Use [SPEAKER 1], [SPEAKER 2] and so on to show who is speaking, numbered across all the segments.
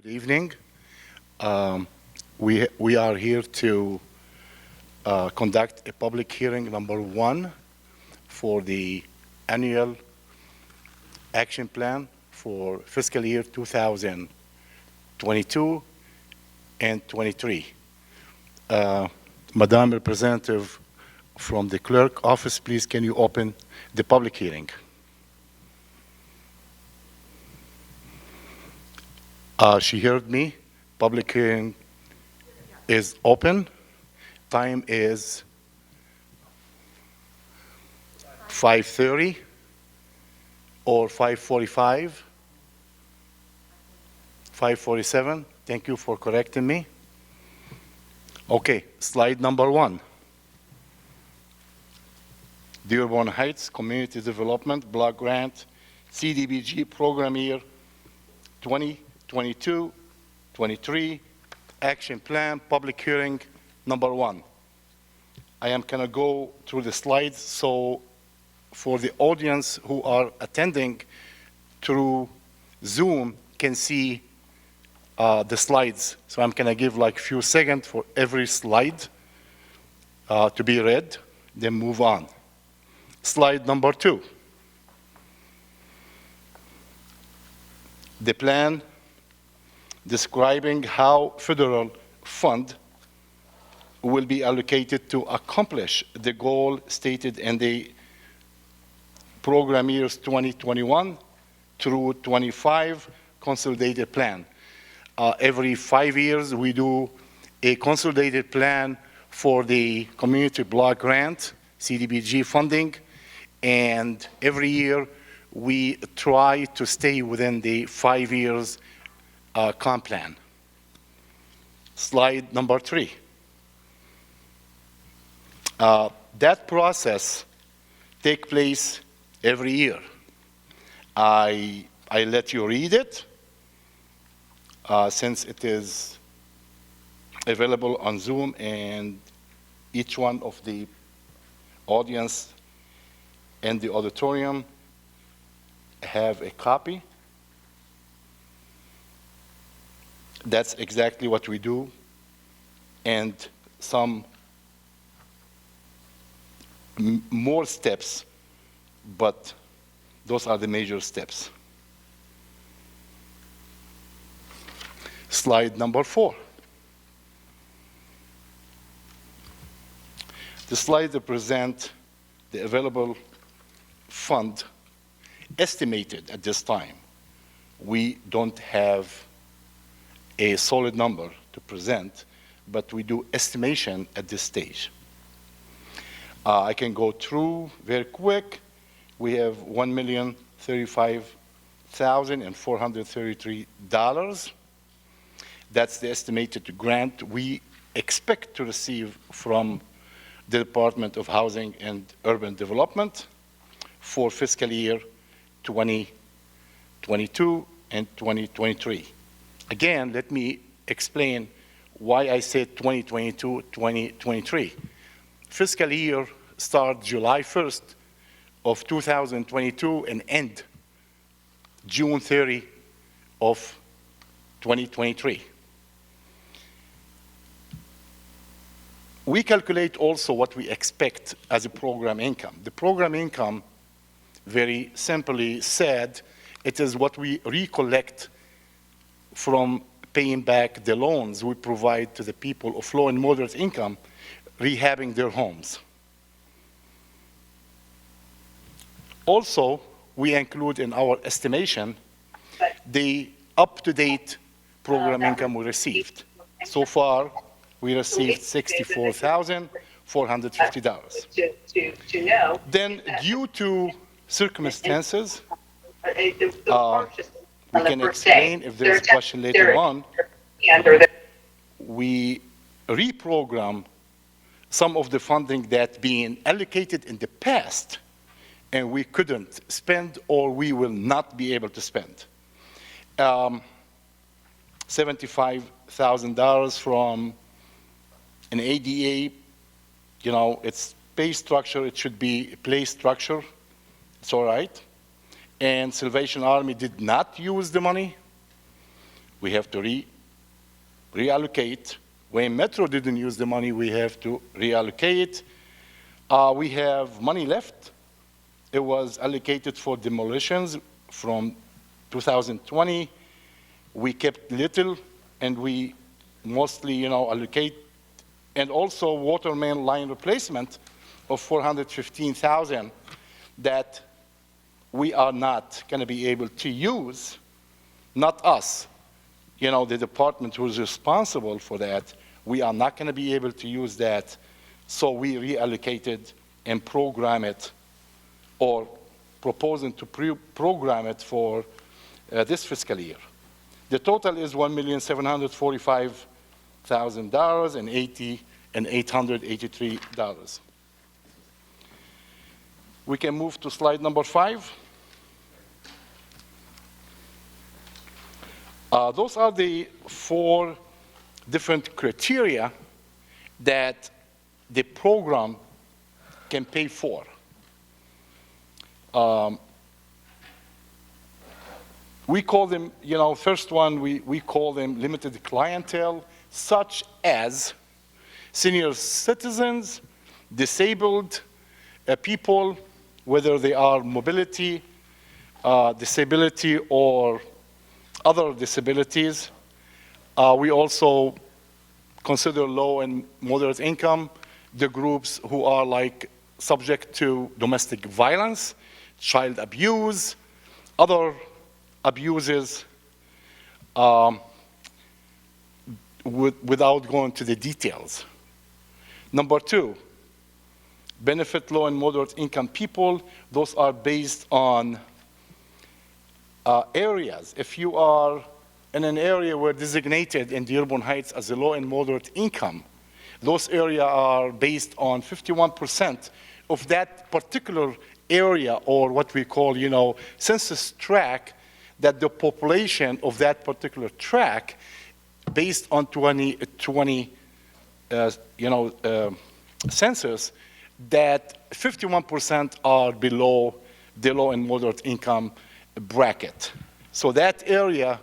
[SPEAKER 1] Good evening. We are here to conduct a public hearing number 1 for the annual action plan for fiscal year 2022 and 23. Madam Representative from the clerk office, please can you open the public hearing? She heard me. Public hearing is open. Time is 5:30 or 5:45, 5:47. Thank you for correcting me. Okay, slide number 1. Dearborn Heights Community Development Block Grant, CDBG Program Year 2022, 23, Action Plan, Public Hearing number 1. I am going to go through the slides so for the audience who are attending through Zoom can see the slides. So I'm going to give like a few seconds for every slide to be read, then move on. Slide number 2. The plan describing how federal fund will be allocated to accomplish the goal stated in the program years 2021 through 25 consolidated plan. Every 5 years we do a consolidated plan for the community block grant, CDBG funding, and every year we try to stay within the 5 years comp plan. Slide number 3. That process takes place every year. I let you read it since it is available on Zoom and each one of the audience in the auditorium have a copy. That's exactly what we do, and some more steps, but those are the major steps. Slide number 4. The slide represents the available fund estimated at this time. We don't have a solid number to present, but we do estimation at this stage. I can go through very quick. We have $1,035,433. That's the estimated grant we expect to receive from the Department of Housing and Urban Development for fiscal year 2022 and 2023. Again, let me explain why I said 2022, 2023. Fiscal year starts July 1st of 2022 and end June 30 of 2023. We calculate also what we expect as a program income. The program income, very simply said, it is what we recollect from paying back the loans we provide to the people of low and moderate income, rehabbing their homes. Also, we include in our estimation the up-to-date program income we received. So far, we received $64,450. Then, due to circumstances, we can explain if there's a question later on, we reprogram some of the funding that being allocated in the past and we couldn't spend or we will not be able to spend. $75,000 from an ADA, you know, it's pay structure, it should be play structure, it's all right. And Salvation Army did not use the money. We have to reallocate. When Metro didn't use the money, we have to reallocate. We have money left. It was allocated for demolitions from 2020. We kept little, and we mostly, allocate. And also water main line replacement of 415,000 that we are not going to be able to use, not us, the department who is responsible for that. We are not going to be able to use that, so we reallocated and program it, or proposing to program it for this fiscal year. The total is $1,745,000 and $883. We can move to slide number 5. Those are the 4 different criteria that the program can pay for. We call them, first one, we call them limited clientele, such as senior citizens, disabled people, whether they are mobility, disability, or other disabilities. We also consider low and moderate income, the groups who are subject to domestic violence, child abuse, other abuses, without going to the details. Number 2, benefit low and moderate income people. Those are based on areas. If you are in an area where designated in Dearborn Heights as a low and moderate income, those areas are based on 51% of that particular area, or what we call, census tract, that the population of that particular tract, based on 2020, census, that 51% are below the low and moderate income bracket. So that area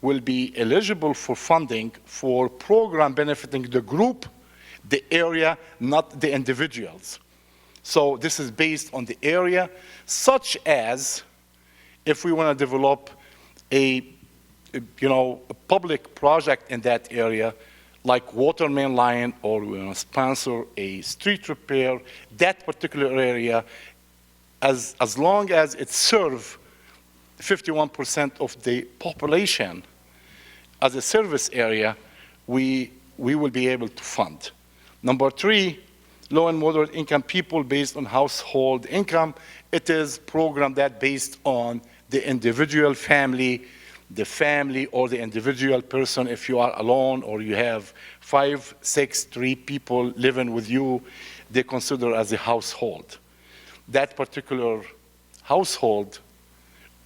[SPEAKER 1] will be eligible for funding for program benefiting the group, the area, not the individuals. So this is based on the area, such as if we want to develop a public project in that area, like water main line, or we want to sponsor a street repair, that particular area, as long as it serves 51% of the population as a service area, we will be able to fund. Number 3, low and moderate income people based on household income. It is program that based on the individual family, the family or the individual person. If you are alone or you have 5, 6, 3 people living with you, they consider as a household. That particular household,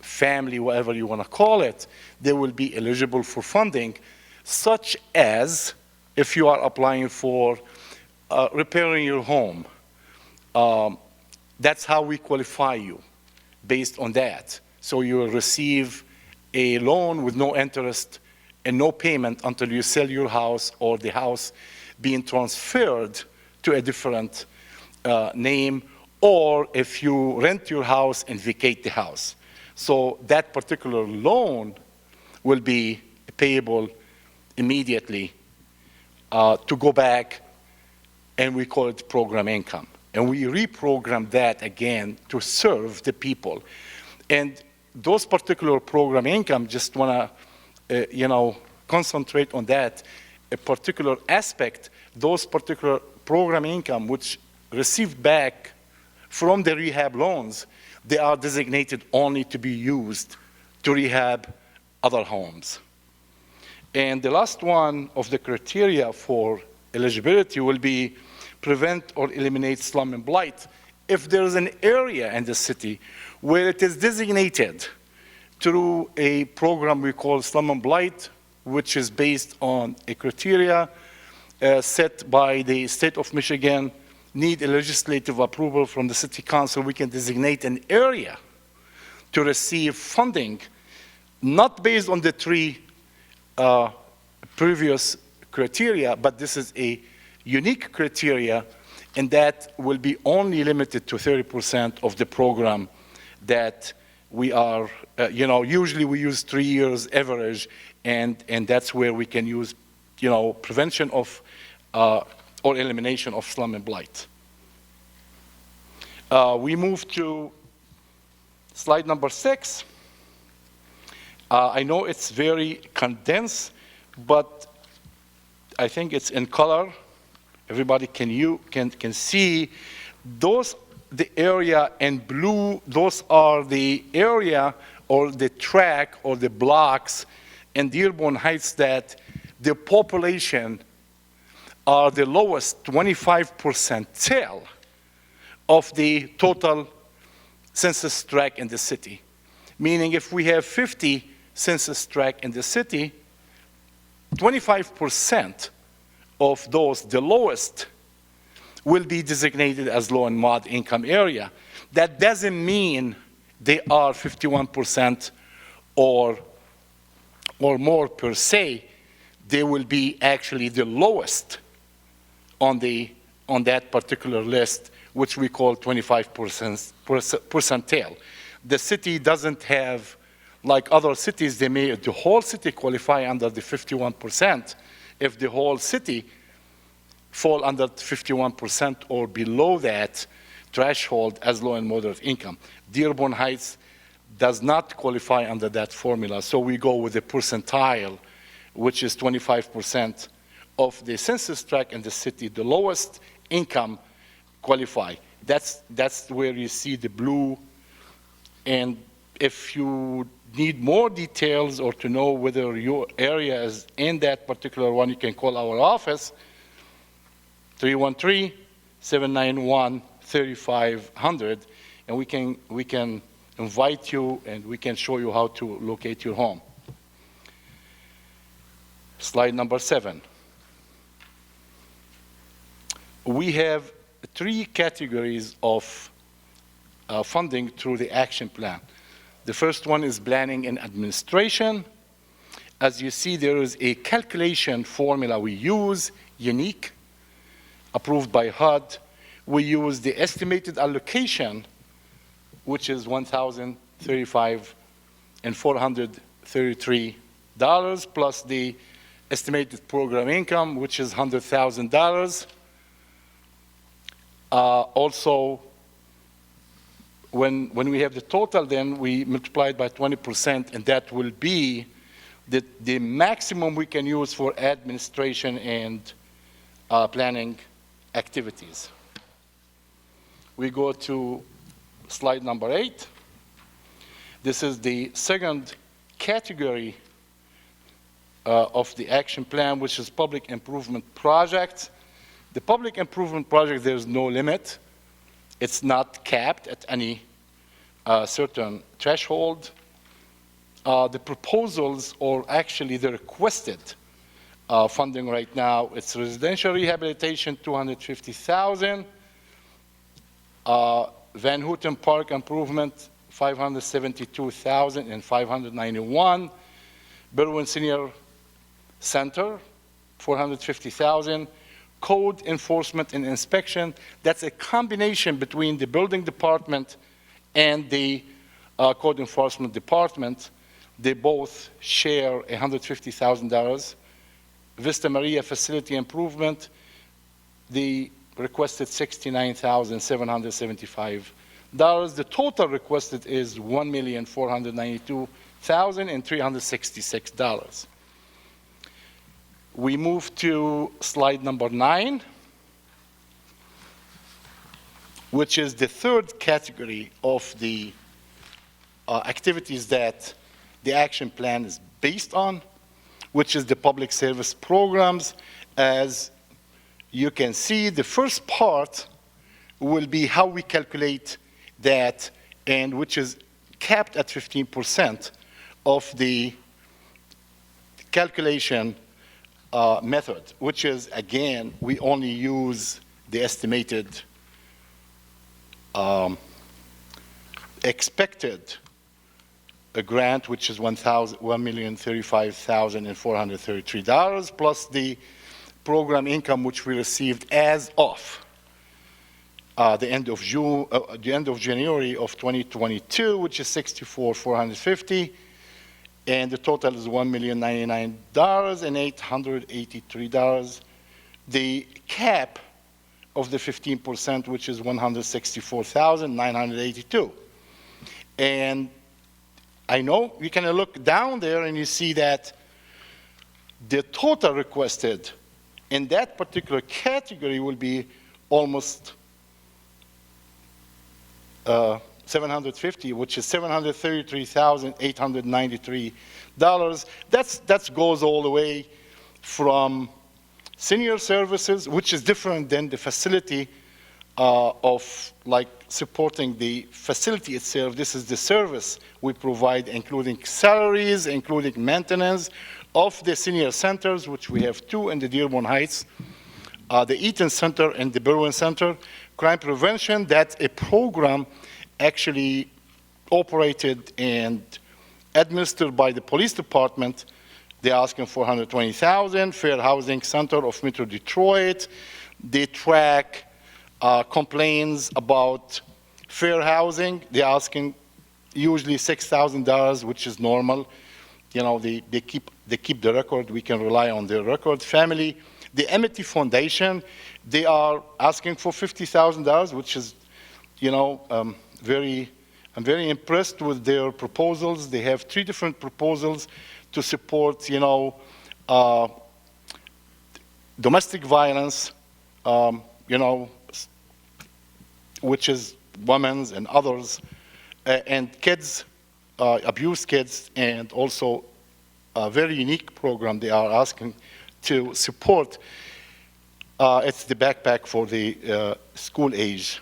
[SPEAKER 1] family, whatever you want to call it, they will be eligible for funding, such as if you are applying for repairing your home. That's how we qualify you, based on that. So you will receive a loan with no interest and no payment until you sell your house, or the house being transferred to a different name, or if you rent your house and vacate the house. So that particular loan will be payable immediately to go back, and we call it program income. And we reprogram that again to serve the people. And those particular program income, just want to concentrate on that, a particular aspect. Those particular program income which received back from the rehab loans, they are designated only to be used to rehab other homes. And the last one of the criteria for eligibility will be prevent or eliminate slum and blight. If there is an area in the city where it is designated through a program we call Slum and Blight, which is based on a criteria set by the state of Michigan, need a legislative approval from the city council, we can designate an area to receive funding, not based on the 3 previous criteria, but this is a unique criteria, and that will be only limited to 30% of the program that we are, usually we use 3 years average, and that's where we can use, prevention of or elimination of slum and blight. We move to slide number 6. I know it's very condensed, but I think it's in color. Everybody can see those, the area in blue, those are the area or the track or the blocks in Dearborn Heights that the population are the lowest 25 percentile of the total census tract in the city. Meaning if we have 50 census tract in the city, 25% of those, the lowest, will be designated as low and moderate income area. That doesn't mean they are 51% or more per se. They will be actually the lowest on that particular list, which we call 25 percentile. The city doesn't have, like other cities, the whole city qualify under the 51%. If the whole city fall under 51% or below that threshold as low and moderate income. Dearborn Heights does not qualify under that formula, so we go with the percentile, which is 25% of the census tract in the city. The lowest income qualify. That's where you see the blue. And if you need more details or to know whether your area is in that particular one, you can call our office, 313-791-3500, and we can invite you and we can show you how to locate your home. Slide number 7. We have 3 categories of funding through the action plan. The first one is planning and administration. As you see, there is a calculation formula we use, unique, approved by HUD. We use the estimated allocation, which is $1,035,433, plus the estimated program income, which is $100,000. Also, when we have the total, then we multiply it by 20%, and that will be the maximum we can use for administration and planning activities. We go to slide number 8. This is the second category of the action plan, which is public improvement projects. The public improvement project, there's no limit. It's not capped at any certain threshold. The proposals, or actually the requested funding right now, it's residential rehabilitation, $250,000. Van Houten Park improvement, $572,591. Berwyn Senior Center, $450,000. Code enforcement and inspection, that's a combination between the building department and the code enforcement department. They both share $150,000. Vista Maria facility improvement, the requested $69,775. The total requested is $1,492,366. We move to slide number 9, which is the third category of the activities that the action plan is based on, which is the public service programs. As you can see, the first part will be how we calculate that, and which is capped at 15% of the calculation method, which is, again, we only use the estimated expected a grant, which is $1,035,433, plus the program income, which we received as of the end of January of 2022, which is $64,450, and the total is $1,099,883. The cap of the 15%, which is $164,982. And I know you can look down there and you see that the total requested in that particular category will be almost 750, which is $733,893. That goes all the way from senior services, which is different than the facility of like supporting the facility itself. This is the service we provide, including salaries, including maintenance of the senior centers, which we have 2 in the Dearborn Heights, the Eaton Center and the Berwyn Center. Crime prevention, that's a program actually operated and administered by the police department. They're asking for $120,000. Fair Housing Center of Metro Detroit. They track complaints about fair housing. They're asking usually $6,000, which is normal. You know, they keep the record. We can rely on their record. Family. The Amity Foundation, they are asking for $50,000, which is, you know, I'm very impressed with their proposals. They have 3 different proposals to support, you know, domestic violence, you know, which is women's and others, and kids, abused kids, and also a very unique program they are asking to support. It's the backpack for the school age,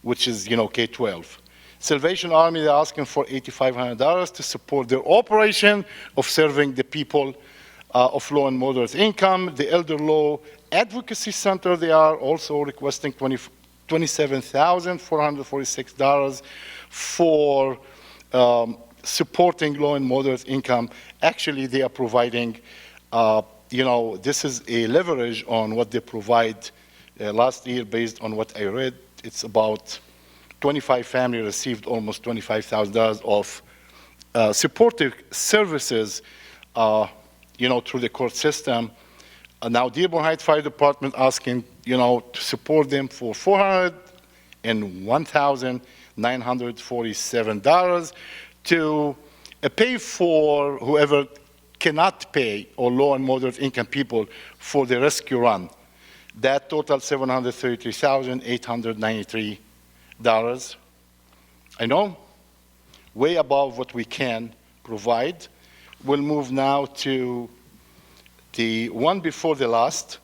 [SPEAKER 1] which is, you know, K-12. Salvation Army, they're asking for $8,500 to support their operation of serving the people of low and moderate income. The Elder Law Advocacy Center, they are also requesting $27,446 for supporting low and moderate income. Actually, they are providing, you know, this is a leverage on what they provide. Last year, based on what I read, it's about 25 families received almost $25,000 of supportive services, you know, through the court system. Now, Dearborn Heights Fire Department asking, you know, to support them for $401,947 to pay for whoever cannot pay, or low and moderate income people, for the rescue run. That total $733,893. I know, way above what we can provide. We'll move now to the one before the last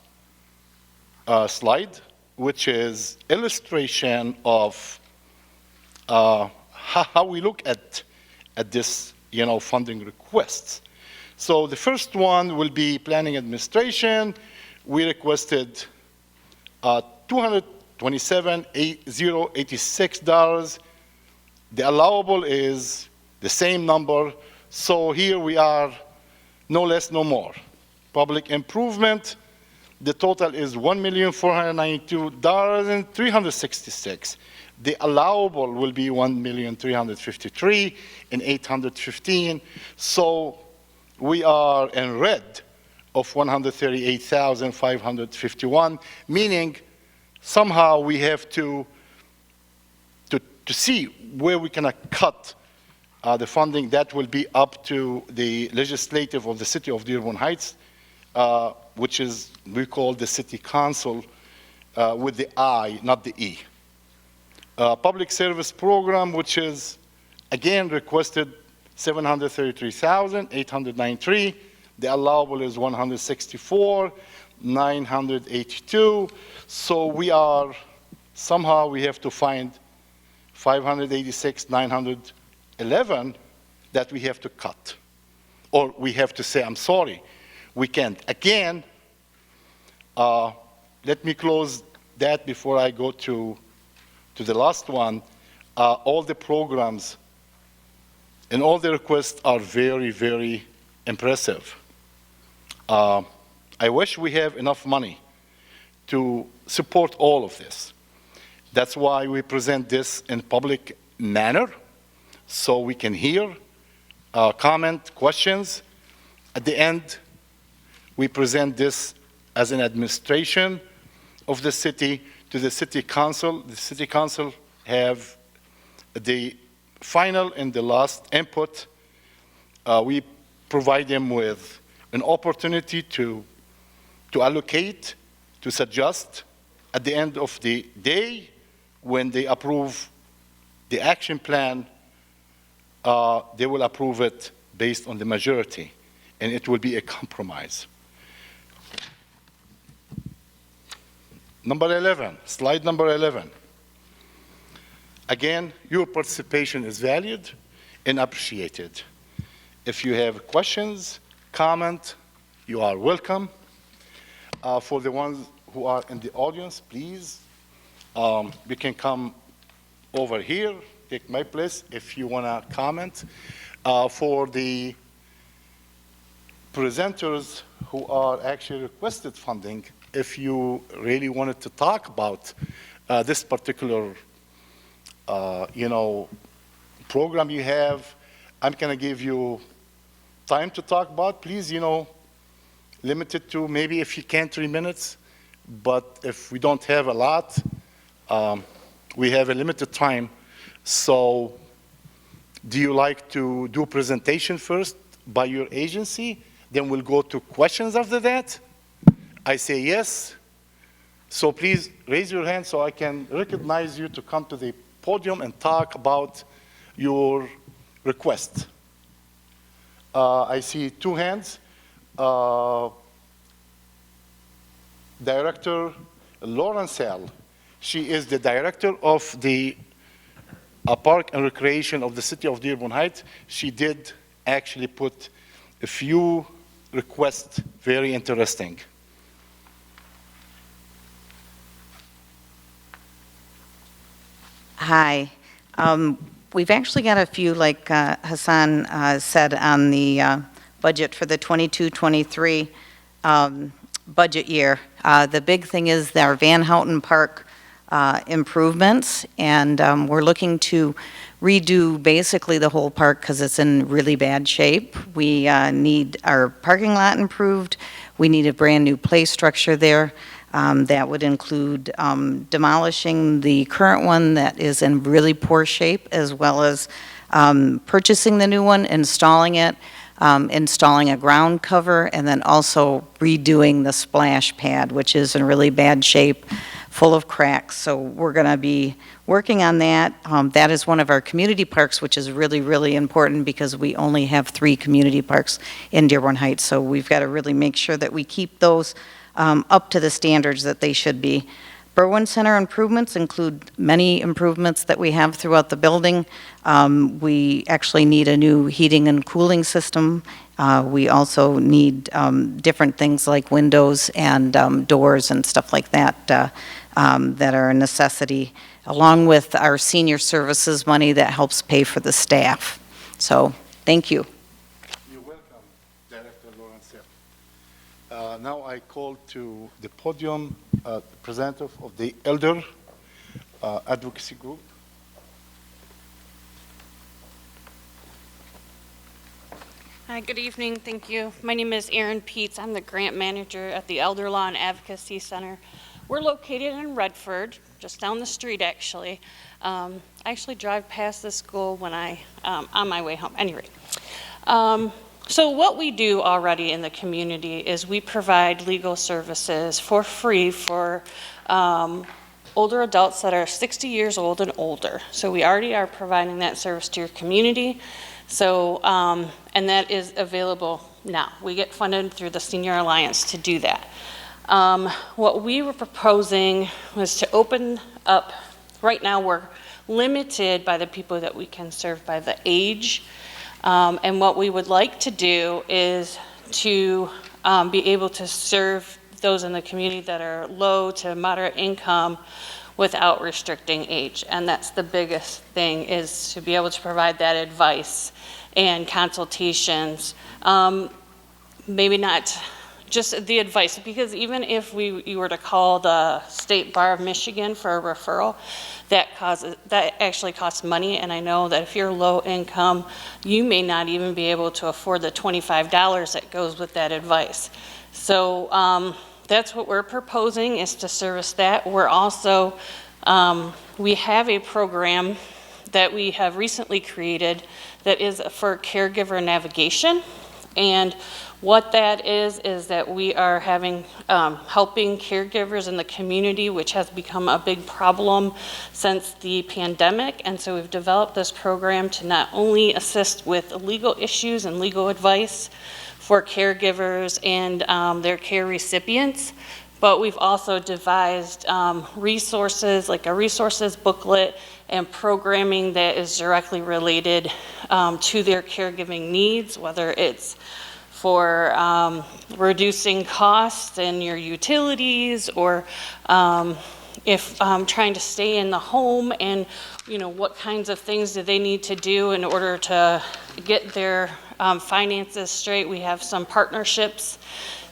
[SPEAKER 1] slide, which is illustration of how we look at this, you know, funding requests. So the first one will be planning administration. We requested $227,086. The allowable is the same number. So here we are, no less, no more. Public improvement, the total is $1,492,366. The allowable will be $1,353,815. So we are in red of $138,551, meaning somehow we have to see where we can cut the funding. That will be up to the legislative of the city of Dearborn Heights, which is, we call the city council with the I, not the E. Public service program, which is again requested $733,893. The allowable is $164,982. So we are, somehow we have to find $586,911 that we have to cut. Or we have to say, I'm sorry, we can't. Again, let me close that before I go to the last one. All the programs And all the requests are very, very impressive. I wish we have enough money to support all of this. That's why we present this in public manner, so we can hear, comment, questions. At the end, we present this as an administration of the city to the city council. The city council have the final and the last input. We provide them with an opportunity to allocate, to suggest. At the end of the day, when they approve the action plan, they will approve it based on the majority, and it will be a compromise. Number 11, slide number 11. Again, your participation is valued and appreciated. If you have questions, comment, you are welcome. For the ones who are in the audience, please, you can come over here, take my place if you want to comment. For the presenters who are actually requested funding, if you really wanted to talk about this particular program you have, I'm going to give you time to talk about. Please, limit it to maybe, if you can, 3 minutes. But if we don't have a lot, we have a limited time. So do you like to do a presentation first by your agency? Then we'll go to questions after that. I say yes. So please raise your hand so I can recognize you to come to the podium and talk about your request. I see 2 hands. Director Lauren Sell. She is the director of the Park and Recreation of the city of Dearborn Heights. She did actually put a few requests, very interesting.
[SPEAKER 2] Hi. We've actually got a few, like Hassan said, on the budget for the 22-23 budget year. The big thing is our Van Houten Park improvements, and we're looking to redo basically the whole park because it's in really bad shape. We need our parking lot improved. We need a brand new play structure there. That would include demolishing the current one that is in really poor shape, as well as purchasing the new one, installing it, installing a ground cover, and then also redoing the splash pad, which is in really bad shape, full of cracks. So we're going to be working on that. That is one of our community parks, which is really, really important because we only have 3 community parks in Dearborn Heights. So we've got to really make sure that we keep those up to the standards that they should be. Berwyn Center improvements include many improvements that we have throughout the building. We actually need a new heating and cooling system. We also need different things like windows and doors and stuff like that that are a necessity, along with our senior services money that helps pay for the staff. So, thank you.
[SPEAKER 1] You're welcome, Director Lawrence. Now I call to the podium representative of the Elder Advocacy Group.
[SPEAKER 3] Hi, good evening. Thank you. My name is Erin Peets. I'm the grant manager at the Elder Law and Advocacy Center. We're located in Redford, just down the street, actually. I actually drive past the school when on my way home. Anyway, so what we do already in the community is we provide legal services for free for older adults that are 60 years old and older. So we already are providing that service to your community. So, and that is available now. We get funded through the Senior Alliance to do that. What we were proposing was to open up, right now we're limited by the people that we can serve by the age. And what we would like to do is to be able to serve those in the community that are low to moderate income without restricting age. And that's the biggest thing, is to be able to provide that advice and consultations. Maybe not just the advice, because even if you were to call the State Bar of Michigan for a referral, that actually costs money. And I know that if you're low income, you may not even be able to afford the $25 that goes with that advice. So that's what we're proposing, is to service that. We're also, we have a program that we have recently created that is for Caregiver Navigation. And what that is that we are having, helping caregivers in the community, which has become a big problem since the pandemic. And so we've developed this program to not only assist with legal issues and legal advice for caregivers and their care recipients, but we've also devised resources, like a resources booklet and programming that is directly related to their caregiving needs, whether it's for reducing costs in your utilities, or if trying to stay in the home, and what kinds of things do they need to do in order to get their finances straight. We have some partnerships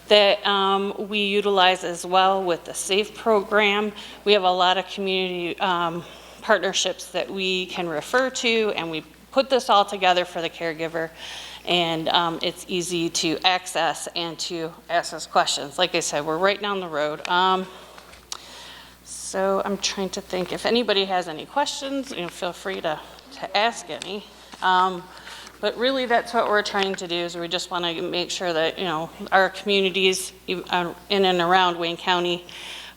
[SPEAKER 3] that we utilize as well with the SAFE program. We have a lot of community partnerships that we can refer to, and we put this all together for the caregiver. And it's easy to access and to ask us questions. Like I said, we're right down the road. So I'm trying to think if anybody has any questions, feel free to ask any. But really, that's what we're trying to do, is we just want to make sure that our communities in and around Wayne County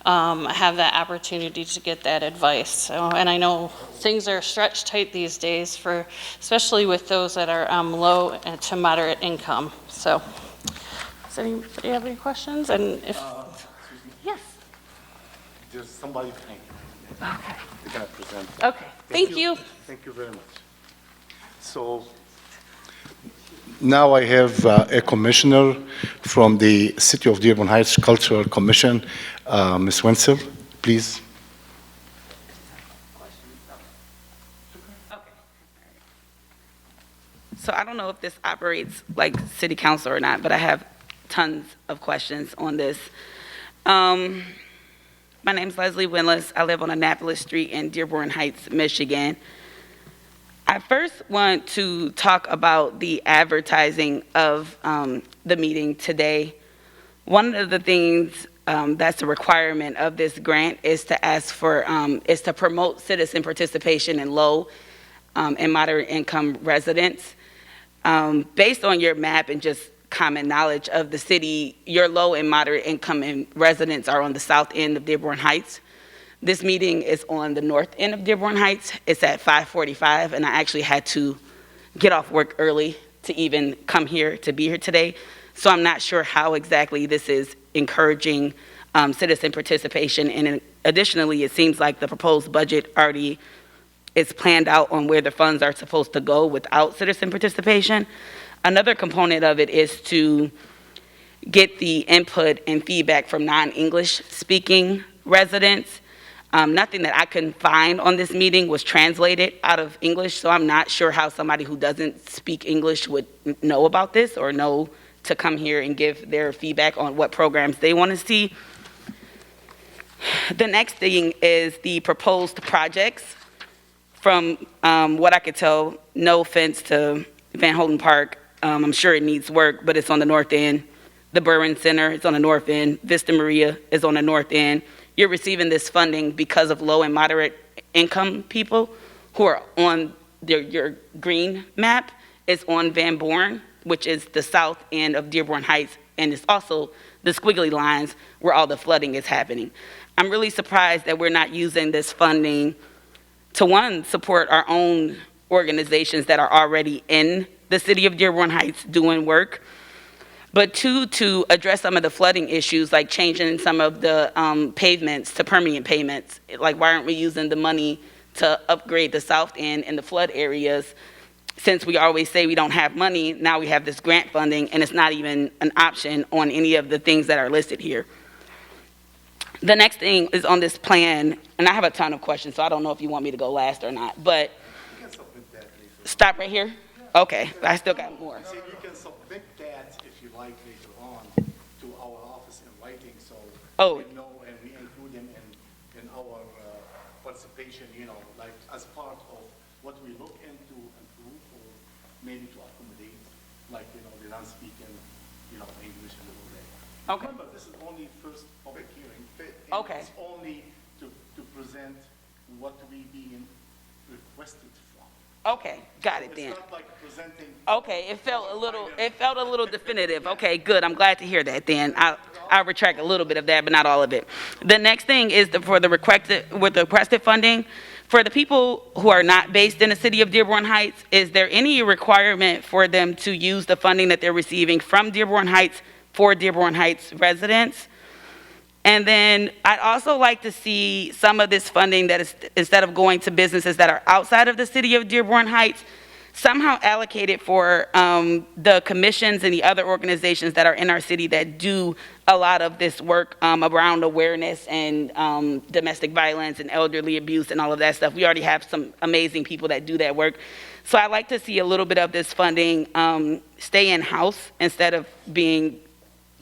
[SPEAKER 3] have that opportunity to get that advice. So, and I know things are stretched tight these days, for especially with those that are low to moderate income. So, does anybody have any questions? And if yes,
[SPEAKER 1] There's somebody behind you.
[SPEAKER 3] okay,
[SPEAKER 1] They're going to present.
[SPEAKER 3] okay, thank you.
[SPEAKER 1] Thank you very much. So now I have a commissioner from the City of Dearborn Heights Cultural Commission, Ms. Wenzel, please.
[SPEAKER 4] So I don't know if this operates like city council or not, but I have tons of questions on this. My name's Leslie Winless. I live on Annapolis Street in Dearborn Heights, Michigan. I first want to talk about the advertising of the meeting today. One of the things that's a requirement of this grant is to ask for, is to promote citizen participation in low and moderate income residents. Based on your map and just common knowledge of the city, your low and moderate income residents are on the south end of Dearborn Heights. This meeting is on the north end of Dearborn Heights. It's at 5:45, and I actually had to get off work early to even come here, to be here today. So I'm not sure how exactly this is encouraging citizen participation. And additionally, it seems like the proposed budget already is planned out on where the funds are supposed to go without citizen participation. Another component of it is to get the input and feedback from non-English speaking residents. Nothing that I can find on this meeting was translated out of English, so I'm not sure how somebody who doesn't speak English would know about this or know to come here and give their feedback on what programs they want to see. The next thing is the proposed projects. From what I could tell, no offense to Van Holten Park, I'm sure it needs work, but it's on the north end. The Burwin Center is on the north end. Vista Maria is on the north end. You're receiving this funding because of low and moderate income people who are on your green map. Is on Van Born, which is the south end of Dearborn Heights, and it's also the squiggly lines where all the flooding is happening. I'm really surprised that we're not using this funding to, one, support our own organizations that are already in the city of Dearborn Heights doing work, but two, to address some of the flooding issues, like changing some of the pavements to permanent pavements. Like, why aren't we using the money to upgrade the south end and the flood areas? Since we always say we don't have money, now we have this grant funding, and it's not even an option on any of the things that are listed here. The next thing is on this plan, and I have a ton of questions, so I don't know if you want me to go last or not, but stop right here? Okay, I still got more.
[SPEAKER 1] So you can submit that if you like later on to our office in writing, so
[SPEAKER 4] Oh.
[SPEAKER 1] we know and we include them in our participation, like as part of what we look into improve or maybe to accommodate, like, they don't speak in, English a little bit.
[SPEAKER 4] Okay.
[SPEAKER 1] Remember, this is only first public hearing. and
[SPEAKER 4] Okay.
[SPEAKER 1] It's only to present what we being requested from.
[SPEAKER 4] Okay, got it then.
[SPEAKER 1] It's not like presenting.
[SPEAKER 4] Okay, it felt a little definitive. Okay, good. I'm glad to hear that then. I'll retract a little bit of that, but not all of it. The next thing is for the requested funding. For the people who are not based in the city of Dearborn Heights, is there any requirement for them to use the funding that they're receiving from Dearborn Heights for Dearborn Heights residents? And then I'd also like to see some of this funding that is, instead of going to businesses that are outside of the city of Dearborn Heights, somehow allocated for the commissions and the other organizations that are in our city that do a lot of this work around awareness and domestic violence and elderly abuse and all of that stuff. We already have some amazing people that do that work. So I'd like to see a little bit of this funding stay in-house instead of being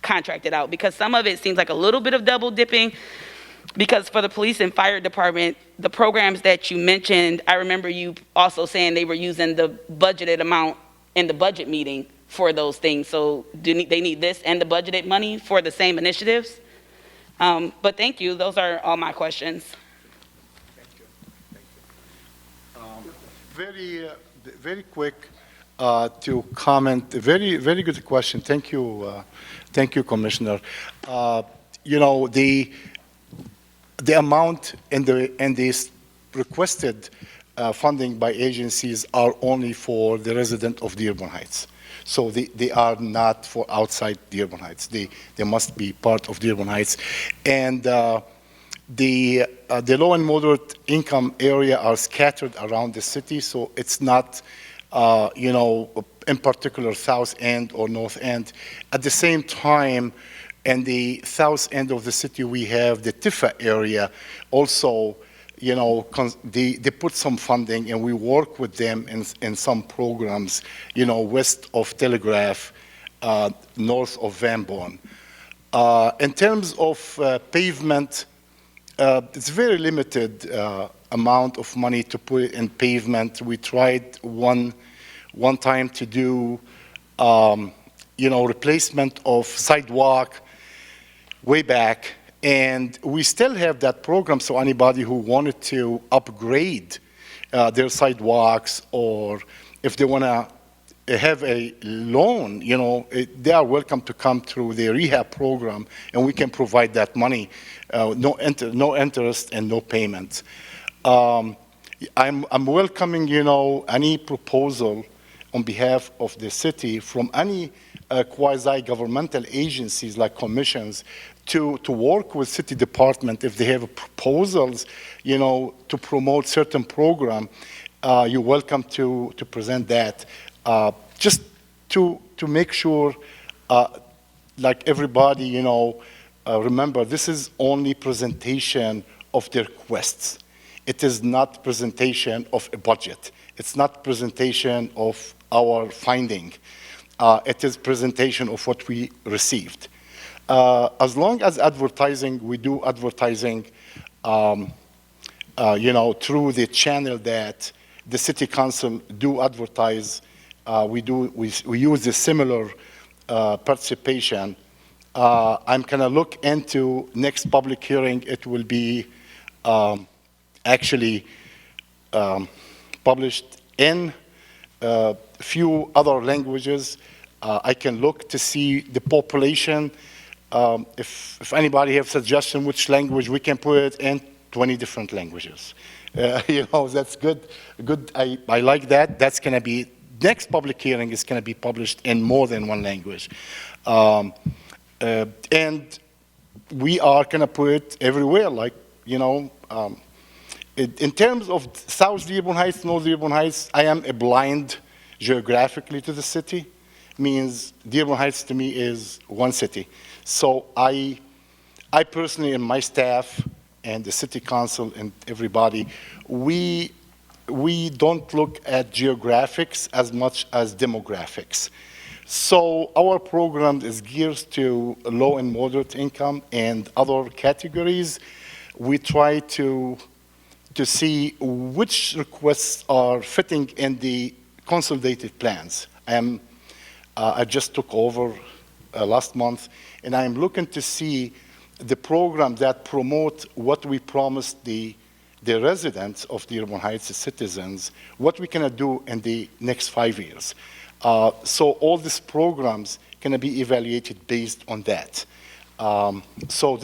[SPEAKER 4] contracted out, because some of it seems like a little bit of double dipping. Because for the police and fire department, the programs that you mentioned, I remember you also saying they were using the budgeted amount in the budget meeting for those things. So they need this and the budgeted money for the same initiatives? But thank you. Those are all my questions.
[SPEAKER 1] Very quick to comment. Very good question. Thank you, Commissioner. The amount and the requested funding by agencies are only for the resident of Dearborn Heights. So they are not for outside Dearborn Heights. They must be part of Dearborn Heights. And the low and moderate income area are scattered around the city, so it's not, in particular South End or North End. At the same time, in the south end of the city, we have the Tifa area. Also, they put some funding, and we work with them in some programs, west of Telegraph, north of Van Born. In terms of pavement, it's very limited amount of money to put in pavement. We tried one time to do, replacement of sidewalk way back, and we still have that program, so anybody who wanted to upgrade their sidewalks, or if they want to have a loan, they are welcome to come through the rehab program, and we can provide that money, no interest and no payments. I'm welcoming, any proposal on behalf of the city from any quasi-governmental agencies like commissions to work with city department if they have proposals, to promote certain program. You're welcome to present that. Just to make sure, like everybody, remember, this is only presentation of the requests. It is not presentation of a budget. It's not presentation of our finding. It is presentation of what we received. As long as advertising, we do advertising, through the channel that the city council do advertise. We use a similar participation. I'm gonna look into next public hearing. It will be actually published in a few other languages. I can look to see the population. If anybody have suggestion which language, we can put it in 20 different languages. That's good. I like that. That's going to be, next public hearing is going to be published in more than one language. And we are going to put it everywhere, like, in terms of South Dearborn Heights, North Dearborn Heights, I am blind geographically to the city. Means Dearborn Heights to me is one city. So I I personally and my staff and the city council and everybody, we don't look at geographics as much as demographics. So our program is geared to low and moderate income and other categories. We try to see which requests are fitting in the consolidated plans. I just took over last month, and I'm looking to see the program that promote what we promised the residents of Dearborn Heights, the citizens, what we can do in the next 5 years. So all these programs can be evaluated based on that. So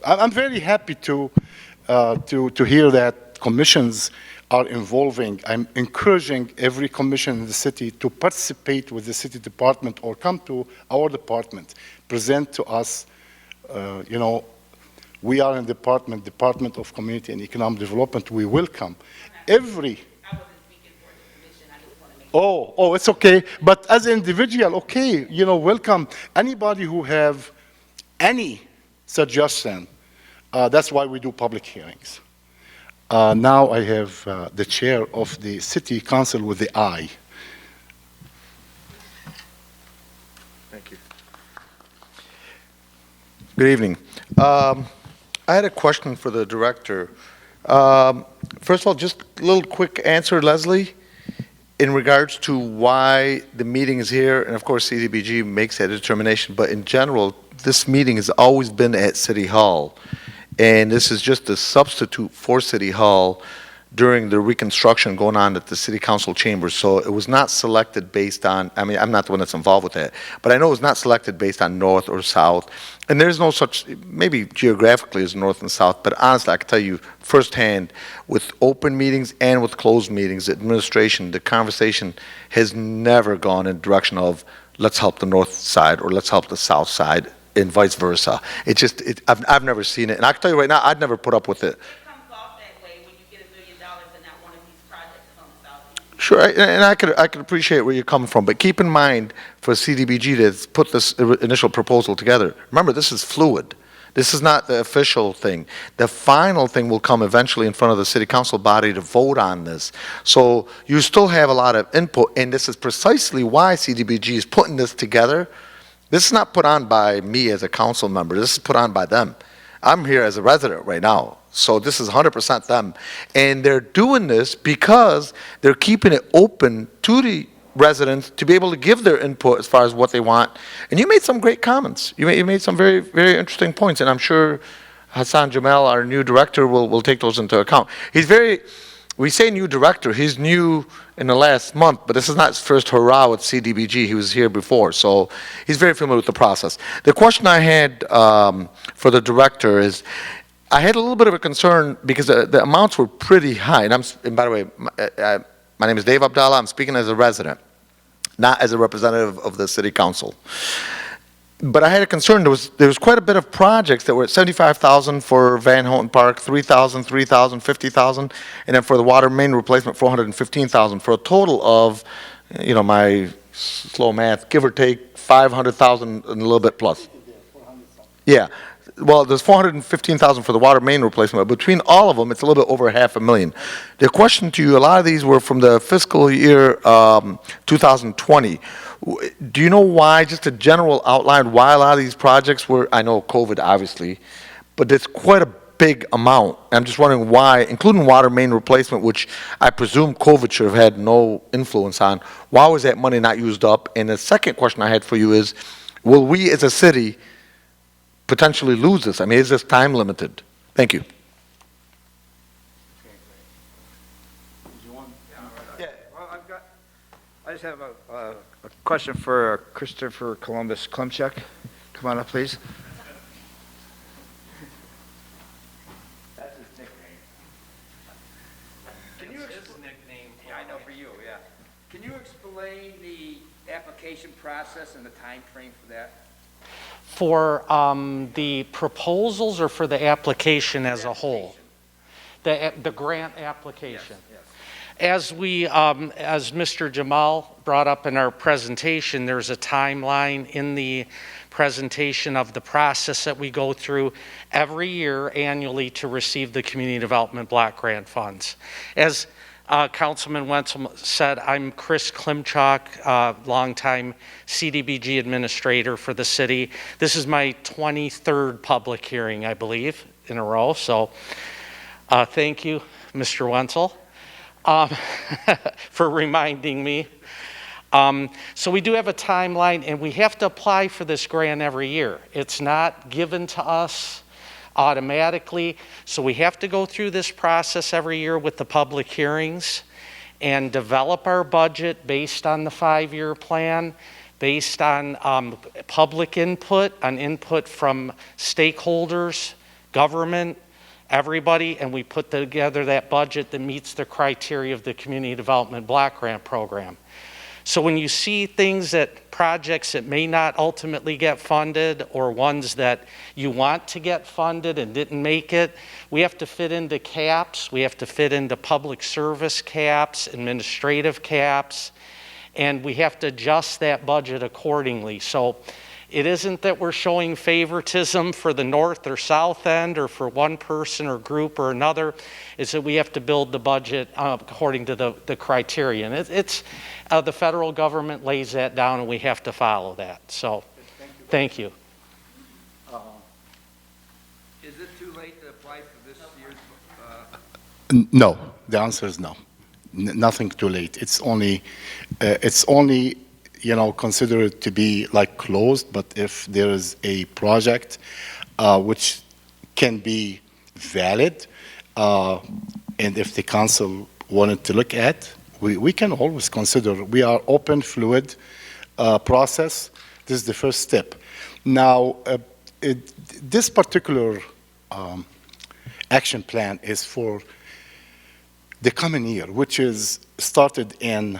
[SPEAKER 1] I'm very happy to hear that commissions are involving. I'm encouraging every commission in the city to participate with the city department or come to our department, present to us. We are in Department of Community and Economic Development. We welcome every.
[SPEAKER 4] I wasn't speaking for the commission. I just want to make
[SPEAKER 1] Oh, it's okay. But as an individual, okay, welcome anybody who have any suggestion. That's why we do public hearings. Now I have the chair of the city council with the eye.
[SPEAKER 5] Thank you. Good evening. I had a question for the director. First of all, just a little quick answer, Leslie, in regards to why the meeting is here, and of course CDBG makes that determination, but in general, this meeting has always been at City Hall, and this is just a substitute for City Hall during the reconstruction going on at the City Council chambers. So it was not selected based on, I mean, I'm not the one that's involved with that, but I know it was not selected based on north or south. And there's no such, maybe geographically as north and south, but honestly, I can tell you firsthand, with open meetings and with closed meetings, the administration, the conversation has never gone in the direction of let's help the north side or let's help the south side and vice versa. I've never seen it. And I can tell you right now, I'd never put up with it. Sure, and I could appreciate where you're coming from, but keep in mind for CDBG to put this initial proposal together. Remember, this is fluid. This is not the official thing. The final thing will come eventually in front of the city council body to vote on this. So you still have a lot of input, and this is precisely why CDBG is putting this together. This is not put on by me as a council member. This is put on by them. I'm here as a resident right now. So this is 100% them. And they're doing this because they're keeping it open to the residents to be able to give their input as far as what they want. And you made some great comments. You made some very, very interesting points. And I'm sure Hassan Jamal, our new director, will take those into account. We say new director, he's new in the last month, but this is not his first hurrah with CDBG. He was here before, so he's very familiar with the process. The question I had for the director is, I had a little bit of a concern because the amounts were pretty high. And by the way, my name is Dave Abdallah. I'm speaking as a resident, not as a representative of the city council. But I had a concern. There was quite a bit of projects that were at $75,000 for Van Houten Park, $3,000, $3,000, $50,000, and then for the water main replacement, $415,000, for a total of, my slow math, give or take $500,000 and a little bit plus. Yeah. Well, there's $415,000 for the water main replacement. But between all of them, it's a little bit over $500,000. The question to you, a lot of these were from the fiscal year 2020. Do you know why, just a general outline, why a lot of these projects were, I know COVID obviously, but it's quite a big amount. I'm just wondering why, including water main replacement, which I presume COVID should have had no influence on, why was that money not used up? And the second question I had for you is, will we as a city potentially lose this? I mean, is this time limited? Thank you.
[SPEAKER 6] Yeah, well, I just have a question for Christopher Columbus Klumchuk. Come on up, please. That's his nickname.
[SPEAKER 7] His nickname.
[SPEAKER 6] Yeah, I know for you, yeah. Can you explain the application process and the time frame for that?
[SPEAKER 7] For the proposals or for the application as a whole? The grant application?
[SPEAKER 6] Yes.
[SPEAKER 7] As Mr. Jamal brought up in our presentation, there's a timeline in the presentation of the process that we go through every year annually to receive the Community Development Block Grant funds. As Councilman Wenzel said, I'm Chris Klimchuk, longtime CDBG administrator for the city. This is my 23rd public hearing, I believe, in a row. So thank you, Mr. Wenzel, for reminding me. So we do have a timeline, and we have to apply for this grant every year. It's not given to us automatically, so we have to go through this process every year with the public hearings and develop our budget based on the 5-year plan, based on public input, on input from stakeholders, government, everybody, and we put together that budget that meets the criteria of the Community Development Block Grant Program. So when you see projects that may not ultimately get funded, or ones that you want to get funded and didn't make it, we have to fit into caps, we have to fit into public service caps, administrative caps, and we have to adjust that budget accordingly. So it isn't that we're showing favoritism for the north or south end or for one person or group or another. It's that we have to build the budget according to the criteria. And the federal government lays that down, and we have to follow that. So, thank you.
[SPEAKER 6] Is it too late to apply for this year's?
[SPEAKER 1] No, the answer is no. Nothing too late. It's only, considered to be like closed, but if there is a project which can be valid, and if the council wanted to look at, we can always consider. We are open, fluid process. This is the first step. Now, this particular action plan is for the coming year, which is started in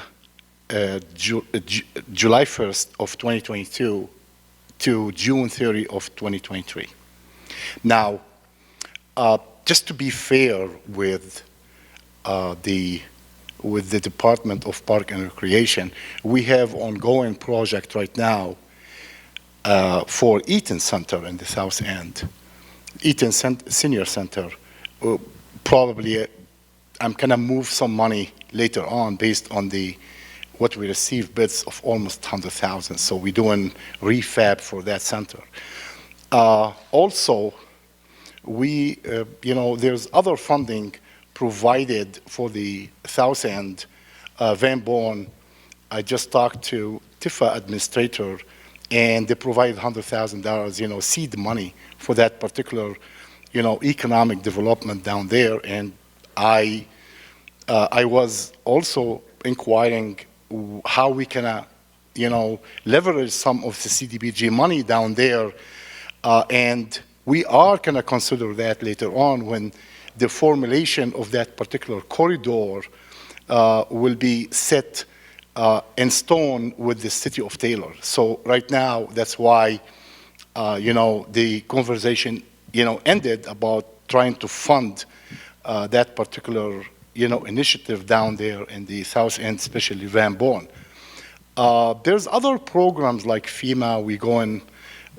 [SPEAKER 1] July 1st of 2022 to June 30 of 2023. Now, just to be fair with the Department of Park and Recreation, we have ongoing project right now for Eaton Center in the South End. Eaton Senior Center, probably I'm gonna move some money later on based on what we received bids of almost 100,000. So we're doing refab for that center. Also, there's other funding provided for the South End, Van Born. I just talked to Tifa administrator, and they provide $100,000, seed money for that particular, economic development down there. And I was also inquiring how we can, leverage some of the CDBG money down there, and we are going to consider that later on when the formulation of that particular corridor will be set in stone with the city of Taylor. So right now, that's why, the conversation, ended about trying to fund that particular, initiative down there in the South End, especially Van Born. There's other programs like FEMA. We going,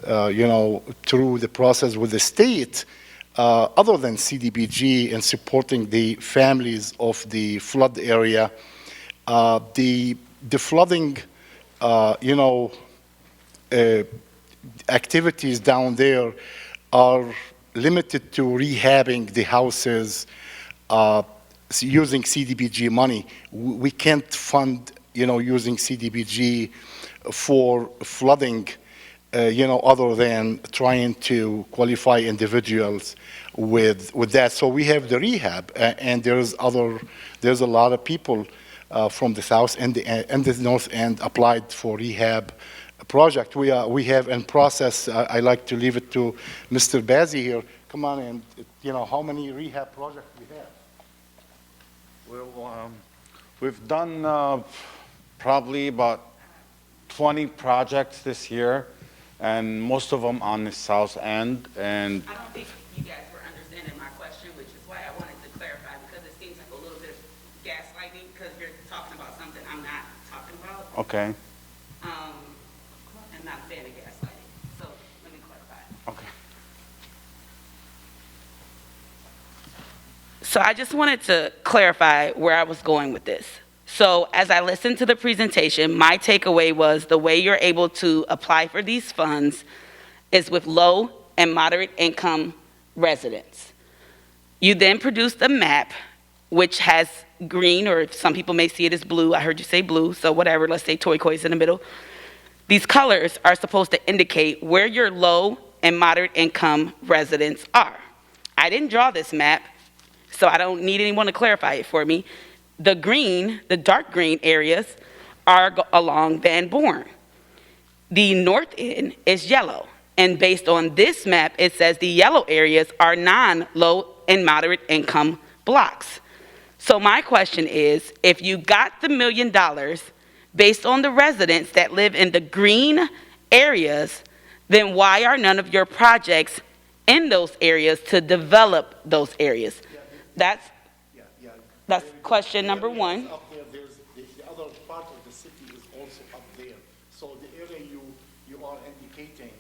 [SPEAKER 1] through the process with the state, other than CDBG, and supporting the families of the flood area. The flooding, activities down there are limited to rehabbing the houses, using CDBG money. We can't fund, using CDBG for flooding, other than trying to qualify individuals with that. So we have the rehab, and there's a lot of people from the South and the North End applied for rehab project. We have in process. I like to leave it to Mr. Bazzi here. Come on, and how many rehab projects we have?
[SPEAKER 8] Well, we've done probably about 20 projects this year, and most of them on the South End. And
[SPEAKER 4] I don't think you guys were understanding my question, which is why I wanted to clarify, because it seems like a little bit of gaslighting. something I'm not talking about,
[SPEAKER 8] Okay,
[SPEAKER 4] and not a fan of gaslighting. So let me clarify.
[SPEAKER 8] okay.
[SPEAKER 4] So I just wanted to clarify where I was going with this. So as I listened to the presentation, my takeaway was the way you're able to apply for these funds is with low and moderate income residents. You then produced a map which has green, or some people may see it as blue. I heard you say blue, so whatever, let's say turquoise in the middle. These colors are supposed to indicate where your low and moderate income residents are. I didn't draw this map, so I don't need anyone to clarify it for me. The green, the dark green areas are along Van Born. The north end is yellow, and based on this map, it says the yellow areas are non-low and moderate income blocks. So my question is, if you got the $1 million based on the residents that live in the green areas, then why are none of your projects in those areas to develop those areas? That's question number one.
[SPEAKER 1] Up there, there's the other part of the city is also up there. So the area you are indicating,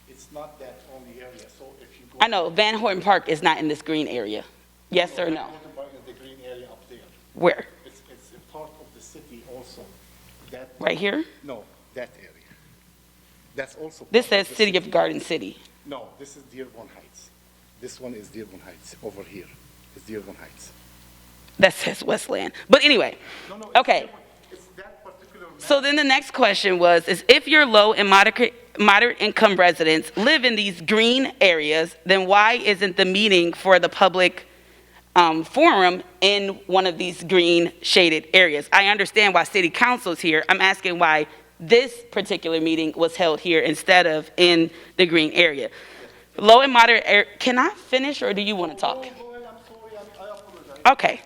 [SPEAKER 1] it's not that only area. So if you go.
[SPEAKER 4] I know, Van Horn Park is not in this green area. Yes or no?
[SPEAKER 1] The green area up there.
[SPEAKER 4] Where?
[SPEAKER 1] It's a part of the city also. That.
[SPEAKER 4] Right here?
[SPEAKER 1] No, that area. That's also.
[SPEAKER 4] This
[SPEAKER 1] part
[SPEAKER 4] says
[SPEAKER 1] of the
[SPEAKER 4] City of Garden City.
[SPEAKER 1] No, this is Dearborn Heights. This one is Dearborn Heights. Over here is Dearborn Heights.
[SPEAKER 4] That says Westland. But anyway,
[SPEAKER 1] No,
[SPEAKER 4] okay.
[SPEAKER 1] It's that particular map.
[SPEAKER 4] So then the next question was, is if your low and moderate income residents live in these green areas, then why isn't the meeting for the public forum in one of these green shaded areas? I understand why city council's here. I'm asking why this particular meeting was held here instead of in the green area. Low and moderate, can I finish or do you want to talk?
[SPEAKER 1] Go ahead, I'm sorry, I apologize.
[SPEAKER 4] Okay.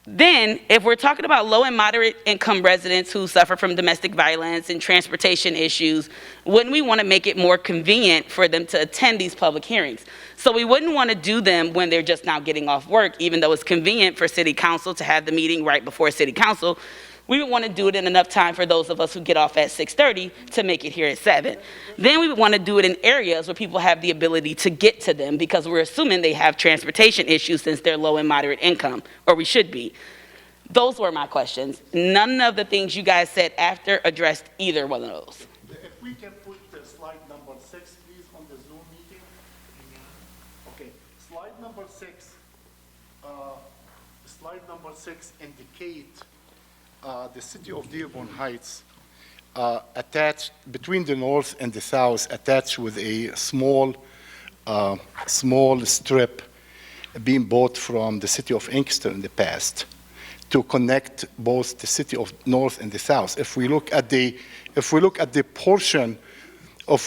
[SPEAKER 4] Then, if we're talking about low and moderate income residents who suffer from domestic violence and transportation issues, wouldn't we want to make it more convenient for them to attend these public hearings? So we wouldn't want to do them when they're just now getting off work, even though it's convenient for city council to have the meeting right before city council. We would want to do it in enough time for those of us who get off at 6:30 to make it here at 7. Then we would want to do it in areas where people have the ability to get to them, because we're assuming they have transportation issues since they're low and moderate income, or we should be. Those were my questions. None of the things you guys said after addressed either one of those.
[SPEAKER 1] If we can put slide number 6, please, on the Zoom meeting. Okay, slide number 6. Slide number 6 indicate the city of Dearborn Heights attached between the north and the south, attached with a small strip being bought from the city of Inkster in the past to connect both the city of north and the south. If we look at the portion of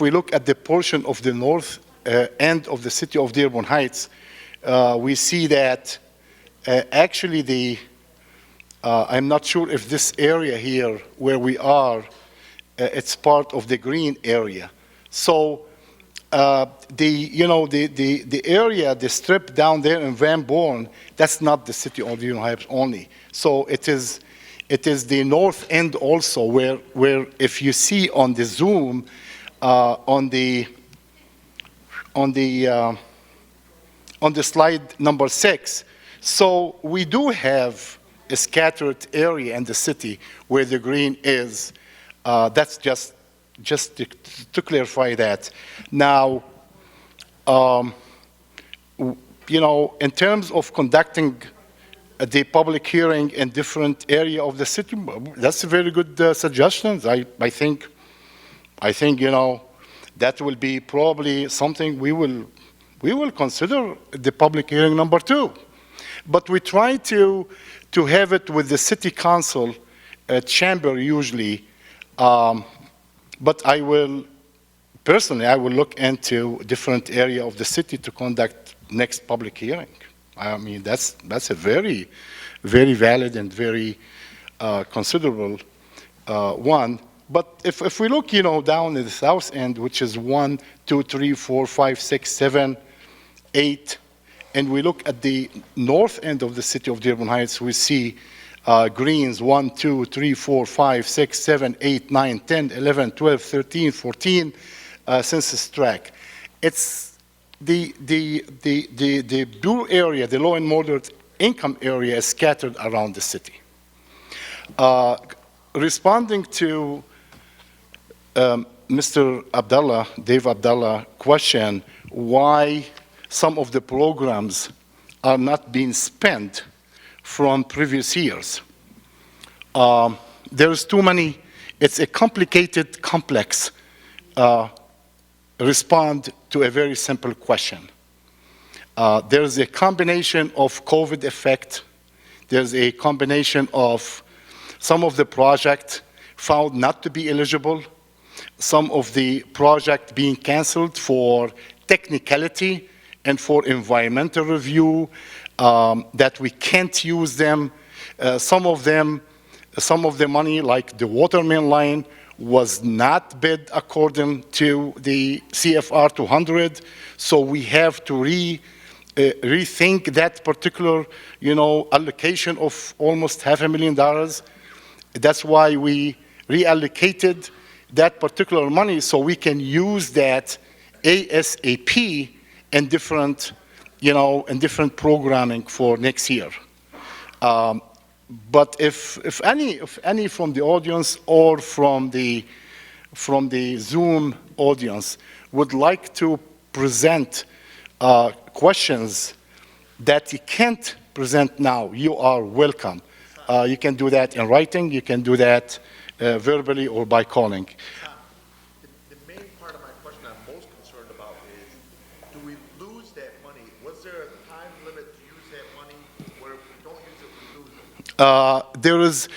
[SPEAKER 1] the north end of the city of Dearborn Heights, we see that actually I'm not sure if this area here where we are, it's part of the green area. So the area, the strip down there in Van Born, that's not the city of Dearborn Heights only. So it is the north end also, where if you see on the Zoom, on the slide number 6, so we do have a scattered area in the city where the green is. That's just to clarify that. Now, in terms of conducting the public hearing in different area of the city, that's a very good suggestions. I think that will be probably something we will consider the public hearing number 2. But we try to have it with the city council chamber usually. But I will look into different area of the city to conduct next public hearing. I mean, that's a very, very valid and very considerable one. But if we look, down in the south end, which is 1, 2, 3, 4, 5, 6, 7, 8, and we look at the north end of the city of Dearborn Heights, we see Greens 1, 2, 3, 4, 5, 6, 7, 8, 9, 10, 11, 12, 13, 14 census tract. It's the blue area, the low and moderate income area, is scattered around the city. Responding to Mr. Abdallah, Dave Abdallah question, why some of the programs are not being spent from previous years. There's too many, it's a complicated, complex respond to a very simple question. There's a combination of COVID effect. There's a combination of some of the project found not to be eligible, some of the project being canceled for technicality and for environmental review, that we can't use them. Some of the money, like the water main line, was not bid according to the CFR 200, so we have to rethink that particular, allocation of almost $500,000. That's why we reallocated that particular money so we can use that ASAP in different, in different programming for next year. But if any from the audience or from the Zoom audience would like to present questions that you can't present now, you are welcome. You can do that in writing, you can do that verbally or by calling.
[SPEAKER 5] The main part of my question I'm most concerned about is, do we lose that money? Was there a time limit to use that money, where if we don't use it, we lose it?
[SPEAKER 1] There is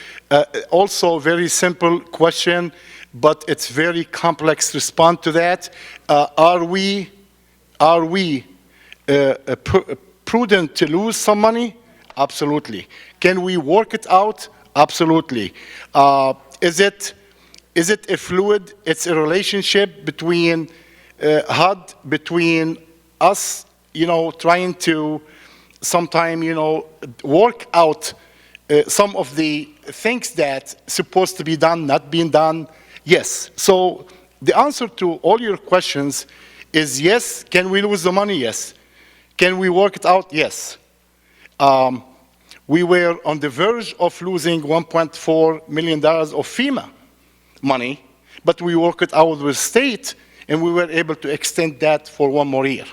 [SPEAKER 1] also a very simple question, but it's very complex to respond to that. Are we prudent to lose some money? Absolutely. Can we work it out? Absolutely. Is it a fluid? It's a relationship between HUD, between us, trying to sometime, work out some of the things that supposed to be done, not being done. Yes. So the answer to all your questions is yes. Can we lose the money? Yes. Can we work it out? Yes. We were on the verge of losing $1.4 million of FEMA money, but we worked it out with state, and we were able to extend that for one more year.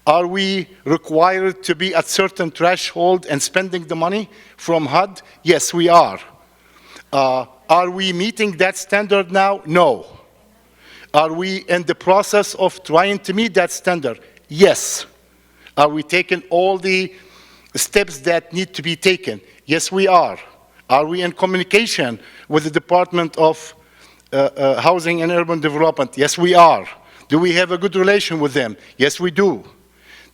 [SPEAKER 1] Are we required to be at certain threshold and spending the money from HUD? Yes, we are. Are we meeting that standard now? No. Are we in the process of trying to meet that standard? Yes. Are we taking all the steps that need to be taken? Yes, we are. Are we in communication with the Department of Housing and Urban Development? Yes, we are. Do we have a good relation with them? Yes, we do.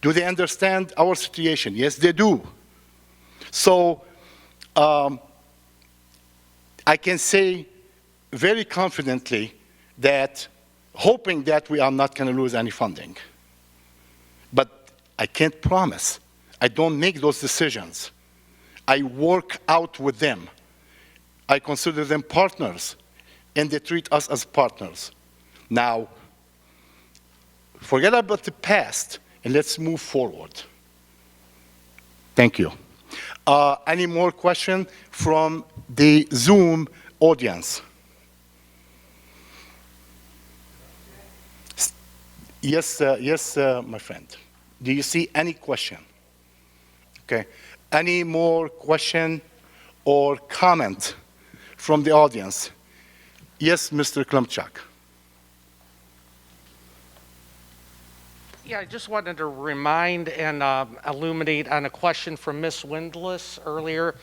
[SPEAKER 1] Do they understand our situation? Yes, they do. So I can say very confidently that, hoping that we are not going to lose any funding. But I can't promise. I don't make those decisions. I work out with them. I consider them partners, and they treat us as partners. Now, forget about the past, and let's move forward. Thank you. Any more questions from the Zoom audience? Yes, my friend. Do you see any question? Okay. Any more question or comment from the audience? Yes, Mr. Klumchak.
[SPEAKER 7] Yeah, I just wanted to remind and illuminate on a question from Ms. Windlass earlier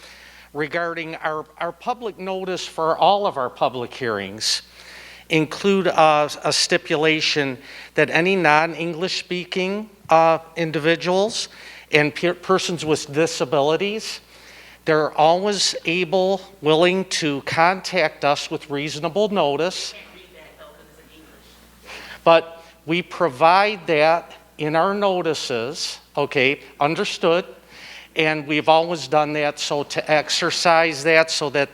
[SPEAKER 7] regarding our public notice for all of our public hearings include a stipulation that any non-English speaking individuals and persons with disabilities, they're always willing to contact us with reasonable notice. But we provide that in our notices, okay, understood. And we've always done that, so to exercise that so that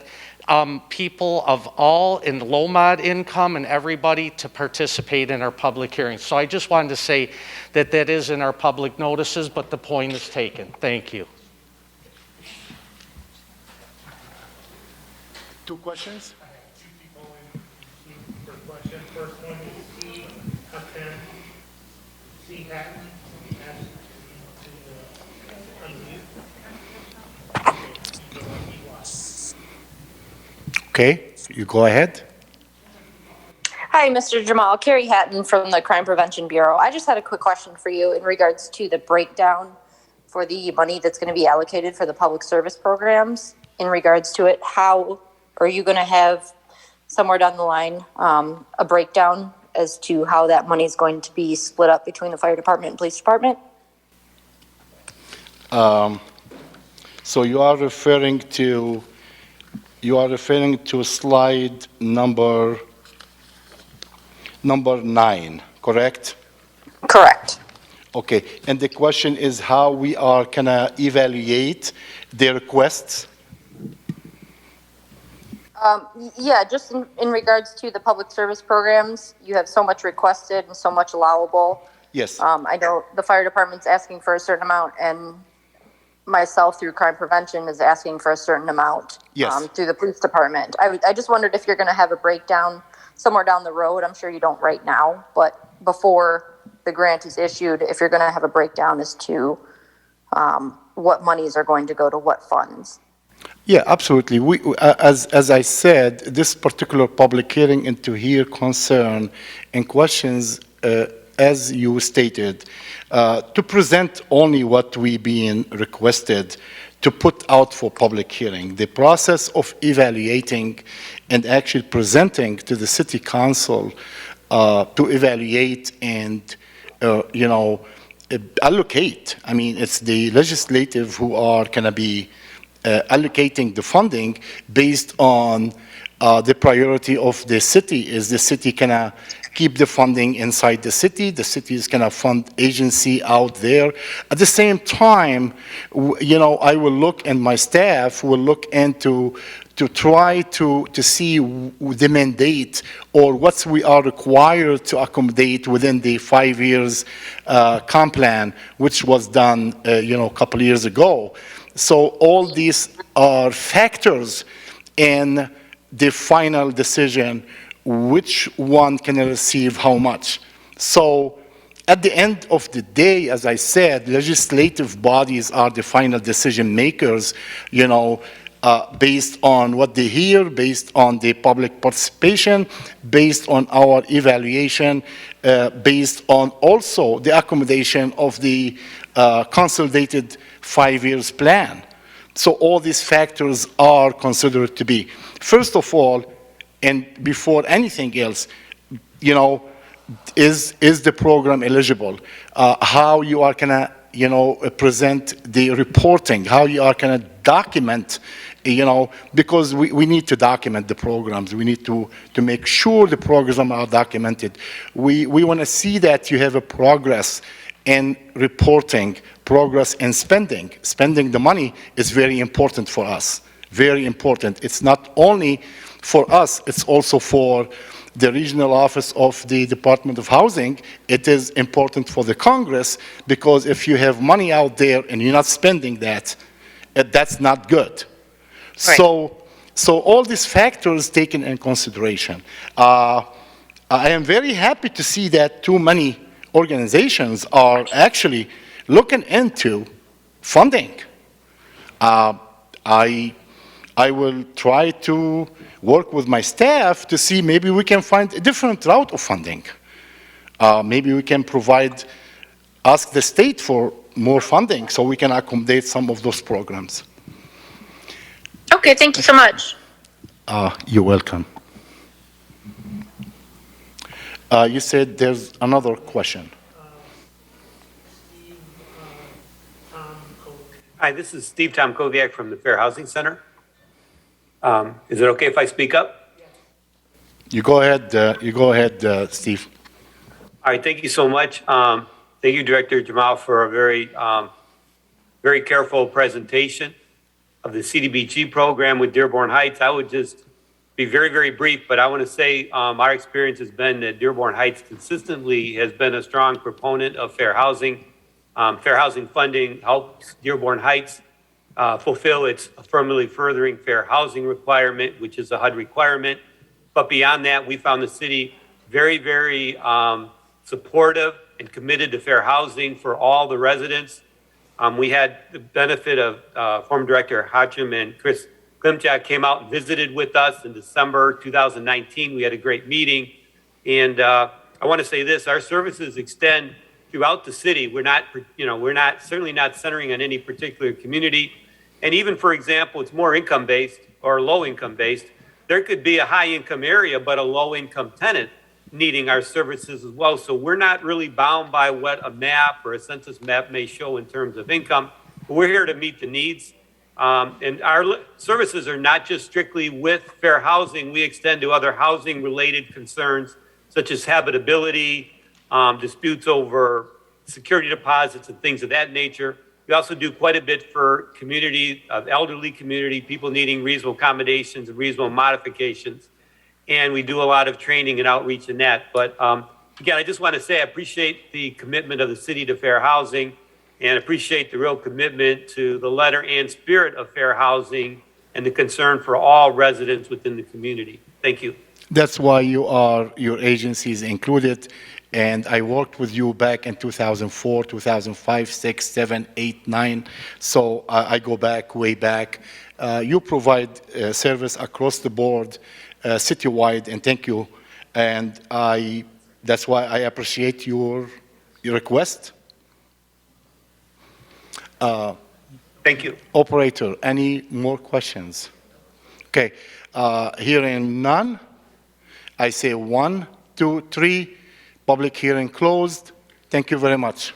[SPEAKER 7] people of all in low mod income and everybody to participate in our public hearings. So I just wanted to say that that is in our public notices, but the point is taken. Thank you.
[SPEAKER 1] Two questions?
[SPEAKER 9] I have two people in for question. First one is C. Hatton. C. Hatton. Asked to unmute.
[SPEAKER 1] Okay, you go ahead.
[SPEAKER 10] Hi, Mr. Jamal. Carrie Hatton from the Crime Prevention Bureau. I just had a quick question for you in regards to the breakdown for the money that's going to be allocated for the public service programs. In regards to it, how are you going to have somewhere down the line a breakdown as to how that money is going to be split up between the fire department and police department?
[SPEAKER 1] So you are referring to slide number 9, correct?
[SPEAKER 10] Correct.
[SPEAKER 1] Okay, and the question is how we are gonna evaluate the requests?
[SPEAKER 10] Yeah, just in regards to the public service programs, you have so much requested and so much allowable.
[SPEAKER 1] Yes,
[SPEAKER 10] I know the fire department's asking for a certain amount, and myself through crime prevention is asking for a certain amount.
[SPEAKER 1] Yes.
[SPEAKER 10] Through the police department. I just wondered if you're going to have a breakdown somewhere down the road. I'm sure you don't right now, but before the grant is issued, if you're going to have a breakdown as to what monies are going to go to what funds.
[SPEAKER 1] yeah, absolutely. As I said, this particular public hearing into here concern and questions, as you stated, to present only what we being requested to put out for public hearing. The process of evaluating and actually presenting to the city council to evaluate and, allocate. I mean, it's the legislative who are going to be allocating the funding based on the priority of the city. Is the city gonna keep the funding inside the city? The city is gonna fund agency out there. At the same time, I will look, and my staff will look into to try to see the mandate or what we are required to accommodate within the 5 years comp plan, which was done, a couple years ago. So all these are factors in the final decision, which one can receive how much. So at the end of the day, as I said, legislative bodies are the final decision makers, based on what they hear, based on the public participation, based on our evaluation, based on also the accommodation of the consolidated 5 years plan. So all these factors are considered to be. First of all, and before anything else, is the program eligible? How you are gonna, present the reporting, how you are gonna document, because we need to document the programs. We need to make sure the programs are documented. We wanna see that you have a progress in reporting, progress in spending. Spending the money is very important for us, very important. It's not only for us, it's also for the regional office of the Department of Housing. It is important for the Congress, because if you have money out there and you're not spending that, that's not good.
[SPEAKER 10] Right.
[SPEAKER 1] So all these factors taken in consideration. I am very happy to see that too many organizations are actually looking into funding. I will try to work with my staff to see maybe we can find a different route of funding. Maybe we can ask the state for more funding so we can accommodate some of those programs.
[SPEAKER 10] Okay, thank you so much.
[SPEAKER 1] You're welcome. You said there's another question.
[SPEAKER 11] Hi, this is Steve Tomkoviak from the Fair Housing Center. Is it okay if I speak up?
[SPEAKER 1] You go ahead, Steve.
[SPEAKER 11] All right, thank you so much. Thank you, Director Jamal, for a very very careful presentation of the CDBG program with Dearborn Heights. I would just be very, very brief, but I want to say our experience has been that Dearborn Heights consistently has been a strong proponent of fair housing. Fair housing funding helps Dearborn Heights fulfill its affirmatively furthering fair housing requirement, which is a HUD requirement. But beyond that, we found the city very, very supportive and committed to fair housing for all the residents. We had the benefit of former Director Hachim and Chris Klimchak came out and visited with us in December 2019. We had a great meeting. And I want to say this, our services extend throughout the city. We're not, certainly not centering on any particular community. And even, for example, it's more income-based or low-income-based. There could be a high-income area, but a low-income tenant needing our services as well. So we're not really bound by what a map or a census map may show in terms of income. We're here to meet the needs. And our services are not just strictly with fair housing. We extend to other housing-related concerns, such as habitability, disputes over security deposits and things of that nature. We also do quite a bit for community, elderly community, people needing reasonable accommodations and reasonable modifications. And we do a lot of training and outreach in that. But again, I just want to say I appreciate the commitment of the city to fair housing and appreciate the real commitment to the letter and spirit of fair housing and the concern for all residents within the community. Thank you.
[SPEAKER 1] That's why your agency is included. And I worked with you back in 2004, 2005, 6, 7, 8, 9. So I go back, way back. You provide service across the board, citywide, and thank you. And that's why I appreciate your request.
[SPEAKER 11] Thank you.
[SPEAKER 1] Operator, any more questions? Okay, hearing none, I say 1, 2, 3, public hearing closed. Thank you very much.